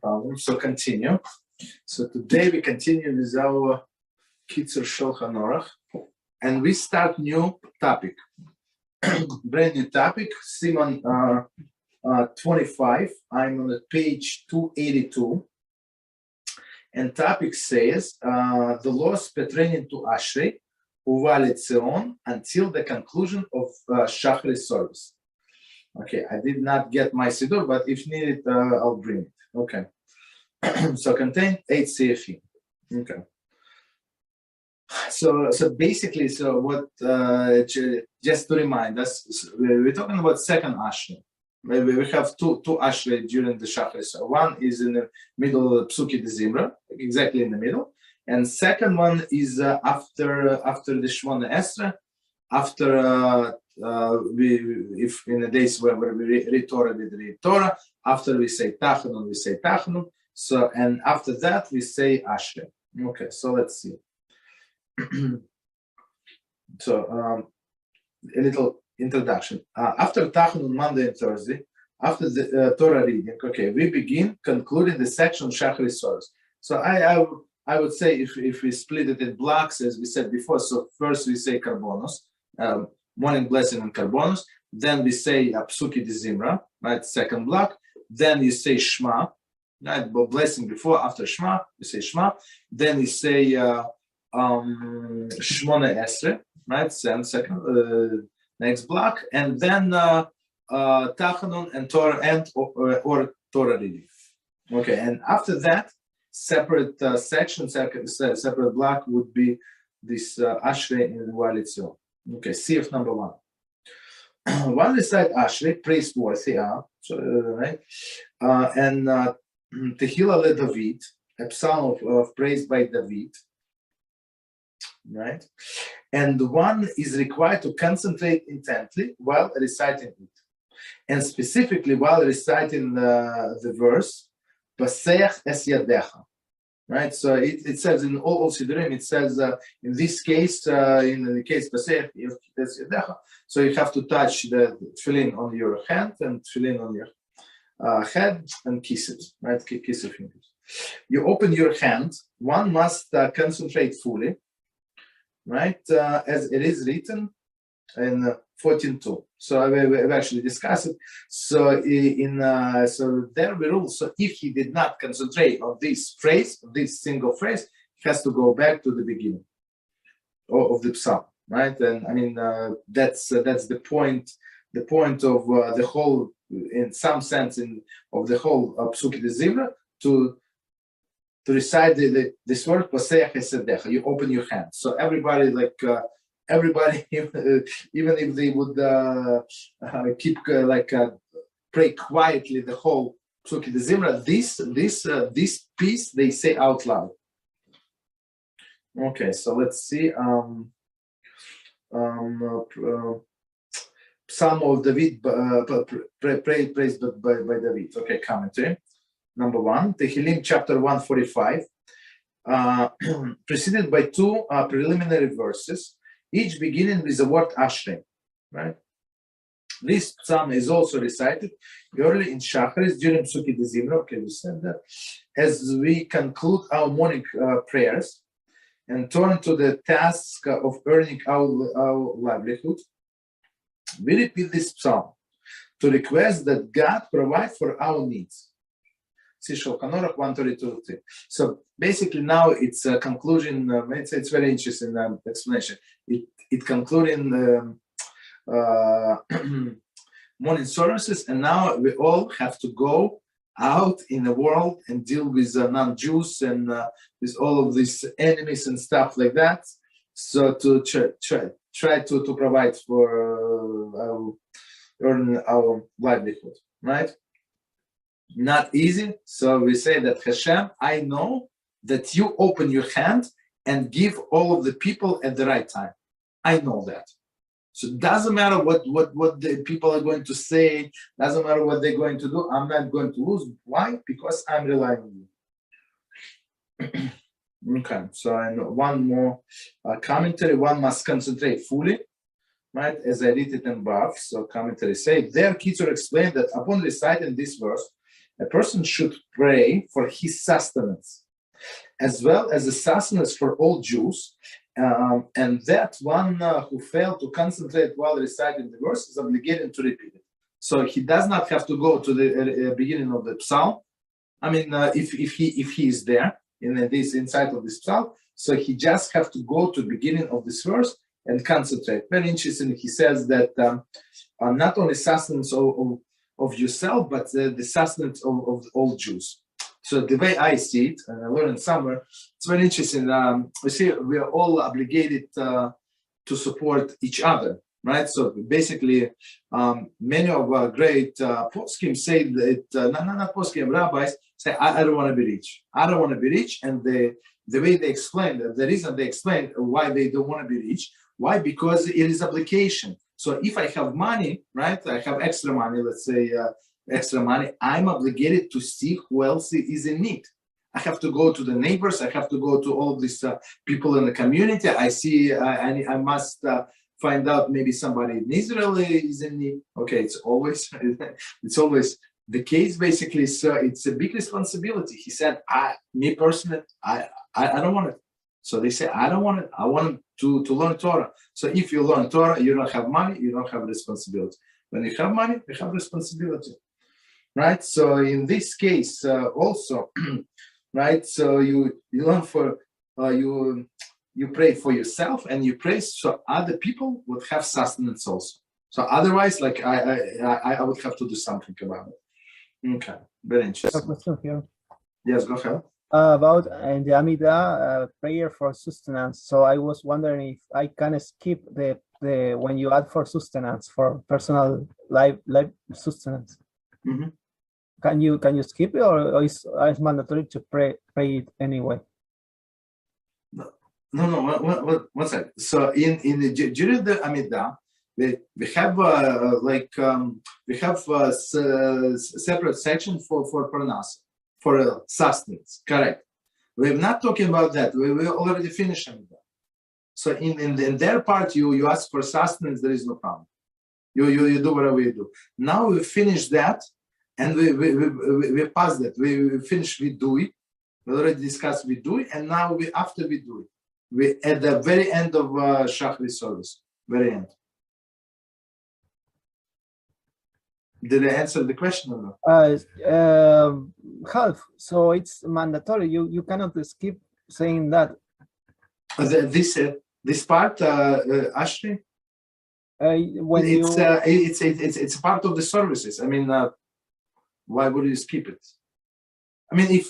problem. So continue. So today we continue with our Kitzur Shulchan Aruch, and we start new topic, brand new topic, Siman 25. I'm on page 282, and topic says the laws pertaining to Ashrei Letzion until the conclusion of Shachri service. Okay, I did not get my siddur, but if needed, I'll bring it. Okay. So contain 8 CFE. Okay. So basically, so what? Just to remind us, we're talking about second Ashrei. Maybe we have two Ashrei during the Shachri. So one is in the middle of Psuki de Zimra, exactly in the middle, and second one is after the Shmona Esra, after if in the days where we read Torah, we read Torah. After we say Tachanun, we say Tachanun. So, and after that, we say Ashrei. Okay, so let's see. So, a little introduction. After Tachanun, Monday and Thursday, after the Torah reading, okay, we begin concluding the section Shachri Soros. So, I would say if we split it in blocks, as we said before, so first we say Karbonos, morning blessing and Karbonos, then we say Psuki de Zimra, right, second block, then you say Shema, right, blessing before, after Shema, you say Shema, then you say Shmona Esre, right, second, next block, and then Tachanun and Torah or Torah reading. Okay, and after that, separate section, separate block would be this Ashrei in Letzion. Okay, CF number 1. One recite Ashrei, praiseworthy, right? And Tehillah le David, a psalm of praise by David, right? And one is required to concentrate intently while reciting it. And specifically while reciting the verse, Paseach es yadecha. Right, so it says in all Siddurim, it says in this case, in the case Paseach, so you have to touch the tefillin on your hand and tefillin on your head and kiss it, right? Kiss your fingers. You open your hand. One must concentrate fully, right? As it is written in 14.2. So we've actually discussed it. So so there we rule. So if he did not concentrate on this phrase, this single phrase, he has to go back to the beginning of the psalm, right? And I mean that's the point. The point of the whole, in some sense, of the whole Psuki de Zimra, to recite this word Paseach Esedecha. You open your hand. So everybody everybody, even if they would keep pray quietly the whole Psuki de Zimra, this piece they say out loud. Okay, so let's see. Psalm of David, praised by David. Okay, commentary. Number 1, Tehillim chapter 145, preceded by 2 preliminary verses, each beginning with the word Ashrei, right? This psalm is also recited early in Shacharis during Psuki de Zimra, okay, we said that, as we conclude our morning prayers and turn to the task of earning our livelihood. We repeat this psalm to request that God provide for our needs. See Shulchan Aruch 132. So basically now it's a conclusion. It's very interesting explanation. It concluding morning services, and now we all have to go out in the world and deal with non-Jews and with all of these enemies and stuff like that. So to try to provide for earn our livelihood, right? Not easy. So we say that HaShem, I know that you open your hand and give all of the people at the right time. I know that. So it doesn't matter what the people are going to say, doesn't matter what they're going to do, I'm not going to lose. Why? Because I'm relying on you. Okay, so I know one more commentary. One must concentrate fully, right? As I read it in above. So commentary say, there Kitzur explained that upon reciting this verse, a person should pray for his sustenance, as well as the sustenance for all Jews, and that one who failed to concentrate while reciting the verse is obligated to repeat it. So he does not have to go to the beginning of the psalm. I mean, if he is there in this inside of this psalm, so he just have to go to the beginning of this verse and concentrate. Very interesting. He says that not only sustenance of yourself, but the sustenance of all Jews. So the way I see it, and I learned somewhere, it's very interesting. We see we are all obligated to support each other, right? So basically, many of our great poskim say that, not poskim, rabbis say, I don't want to be rich. I don't want to be rich. And the way they explain, the reason they explain why they don't want to be rich, why? Because it is obligation. So if I have money, right, I have extra money, let's say extra money, I'm obligated to see who else is in need. I have to go to the neighbors. I have to go to all these people in the community. I see, I must find out maybe somebody in Israel is in need. Okay, it's always the case, basically. So it's a big responsibility. He said, me personally, I don't want it. So they say, I don't want it. I want to learn Torah. So if you learn Torah, you don't have money, you don't have responsibility. When you have money, you have responsibility, right? So in this case, also, right? So you learn for you pray for yourself, and you pray so other people would have sustenance also. So otherwise, like I would have to do something about it. Okay, very interesting. Yes, go ahead. About in the Amidah prayer for sustenance. So I was wondering if I can skip the when you add for sustenance, for personal life sustenance. Mm-hmm. Can you skip it, or is mandatory to pray it anyway? No. One second. So in during the Amidah, we have we have a separate section for parnas, for sustenance. Correct. We're not talking about that. We already finished Amidah. So in their part, you ask for sustenance. There is no problem. You do whatever you do. Now we finish that, and we pass that. We finish vidui. We already discussed vidui, and now after vidui, we at the very end of Shachri service. Very end. Did I answer the question or no? Half. So it's mandatory. You cannot skip saying that. This part, Ashrei. When it's part of the services. I mean, why would you skip it? I mean, if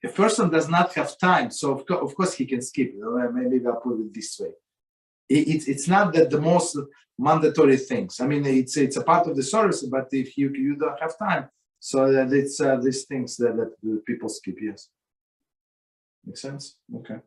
a person does not have time, so of course he can skip it. Maybe I'll put it this way. It's not that the most mandatory things. I mean, it's a part of the service, but if you don't have time, so that it's these things that people skip. Yes, makes sense. Okay.